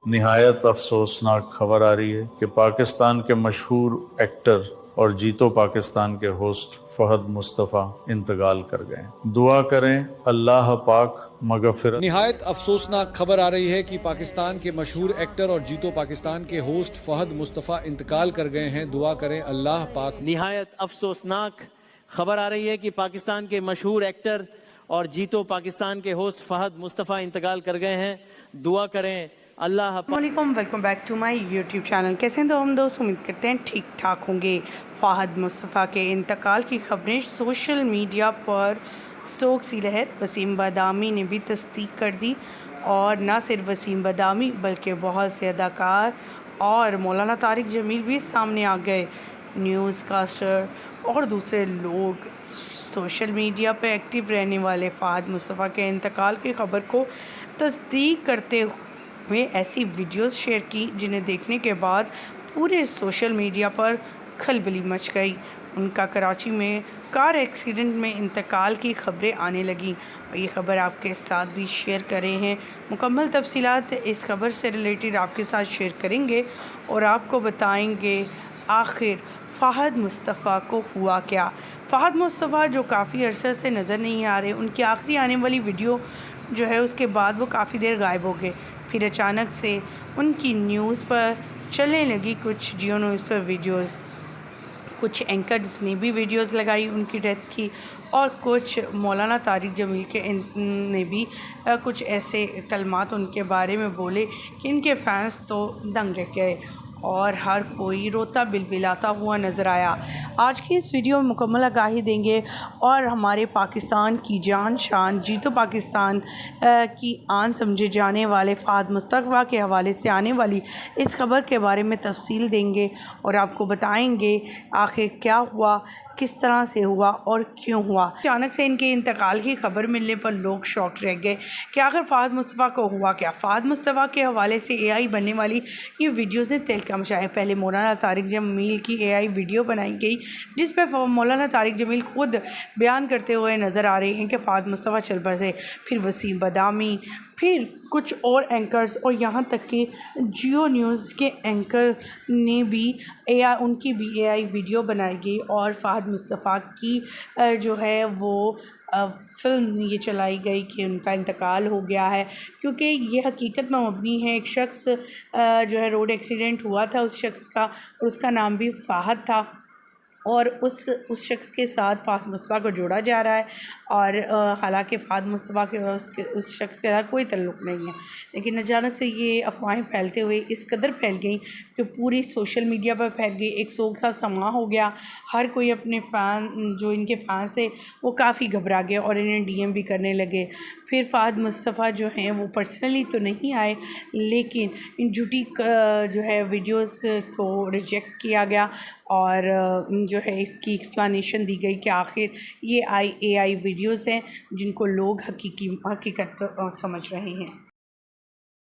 نہایت افسوسناک خبر آ رہی ہے کہ پاکستان کے مشہور ایکٹر اور جیتو پاکستان کے ہوسٹ فہد مصطفیٰ انتقال کر گئے۔ دعا کریں اللہ پاک مغفرت۔ نہایت افسوسناک خبر آ رہی ہے کہ پاکستان کے مشہور ایکٹر اور جیتو پاکستان کے ہوسٹ فہد مصطفیٰ انتقال کر گئے ہیں۔ دعا کریں اللہ پاک۔ نہایت افسوسناک خبر آ رہی ہے کہ پاکستان کے مشہور ایکٹر اور جیتو پاکستان کے ہوسٹ فہد مصطفیٰ انتقال کر گئے ہیں۔ دعا کریں اللہ پاک۔ السلام علیکم، welcome back to my YouTube channel. کیسے ہیں تو ہم دوست؟ امید کرتے ہیں ٹھیک ٹھاک ہوں گے۔ فہد مصطفیٰ کے انتقال کی خبریں سوشل میڈیا پر سوگ سی لہر۔ وسیم بادامی نے بھی تصدیق کر دی، اور نہ صرف وسیم بادامی بلکہ بہت سے اداکار اور مولانا طارق جمیل بھی سامنے آ گئے۔ نیوز کاسٹر اور دوسرے لوگ سوشل میڈیا پہ ایکٹیو رہنے والے فہد مصطفیٰ کے انتقال کی خبر کو تصدیق کرتے ہوئے ایسی ویڈیوز شیئر کی جنہیں دیکھنے کے بعد پورے سوشل میڈیا پر کھلبلی مچ گئی۔ ان کا کراچی میں کار ایکسیڈنٹ میں انتقال کی خبریں آنے لگیں، اور یہ خبر آپ کے ساتھ بھی شیئر کر رہے ہیں۔ مکمل تفصیلات اس خبر سے ریلیٹڈ آپ کے ساتھ شیئر کریں گے، اور آپ کو بتائیں گے آخر فہد مصطفیٰ کو ہوا کیا۔ فہد مصطفیٰ جو کافی عرصے سے نظر نہیں آ رہے، ان کی آخری آنے والی ویڈیو جو ہے اس کے بعد وہ کافی دیر غائب ہو گئے، پھر اچانک سے ان کی نیوز پر چلنے لگی کچھ جیو نیوز پر ویڈیوز۔ کچھ اینکرز نے بھی ویڈیوز لگائی ان کی ڈیتھ کی، اور کچھ مولانا طارق جمیل کے نے بھی کچھ ایسے کلمات ان کے بارے میں بولے کہ ان کے فینس تو دنگ رہ گئے، اور ہر کوئی روتا بلبلاتا ہوا نظر آیا۔ آج کی اس ویڈیو میں مکمل آگاہی دیں گے، اور ہمارے پاکستان کی جان شان جیتو پاکستان کی آن سمجھے جانے والے فہد مصطفیٰ کے حوالے سے آنے والی اس خبر کے بارے میں تفصیل دیں گے، اور آپ کو بتائیں گے آخر کیا ہوا، کس طرح سے ہوا اور کیوں ہوا۔ اچانک سے ان کے انتقال کی خبر ملنے پر لوگ شاک رہ گئے کہ آخر فہد مصطفیٰ کو ہوا کیا۔ فہد مصطفیٰ کے حوالے سے اے آئی بننے والی یہ ویڈیوز نے تہلکہ مچایا۔ پہلے مولانا طارق جمیل کی اے آئی ویڈیو بنائی گئی، جس پہ مولانا طارق جمیل خود بیان کرتے ہوئے نظر آ رہے ہیں کہ فہد مصطفیٰ چل بسے، پھر وسیم بادامی، پھر کچھ اور اینکرز، اور یہاں تک کہ جیو نیوز کے اینکر نے بھی ان کی بھی اے آئی ویڈیو بنائی گئی، اور فہد مصطفیٰ کی جو ہے وہ فلم یہ چلائی گئی کہ ان کا انتقال ہو گیا ہے، کیونکہ یہ حقیقت میں مبنی ہے۔ ایک شخص جو ہے روڈ ایکسیڈنٹ ہوا تھا اس شخص کا، اور اس کا نام بھی فہد تھا، اور اس شخص کے ساتھ فہد مصطفیٰ کو جوڑا جا رہا ہے، اور حالانکہ فہد مصطفیٰ کے اس شخص کے ساتھ کوئی تعلق نہیں ہے، لیکن اچانک سے یہ افواہیں پھیلتے ہوئے اس قدر پھیل گئیں کہ پوری سوشل میڈیا پر پھیل گئی۔ ایک سوگ سا سما ہو گیا، ہر کوئی اپنے فین جو ان کے فینس تھے وہ کافی گھبرا گئے، اور انہیں ڈی ایم بھی کرنے لگے۔ پھر فہد مصطفیٰ جو ہیں وہ پرسنلی تو نہیں آئے، لیکن ان جھوٹی جو ہے ویڈیوز کو ریجیکٹ کیا گیا، اور جو ہے اس کی ایکسپلانیشن دی گئی کہ آخر یہ اے آئی ویڈیوز ہیں جن کو لوگ حقیقت سمجھ رہے ہیں۔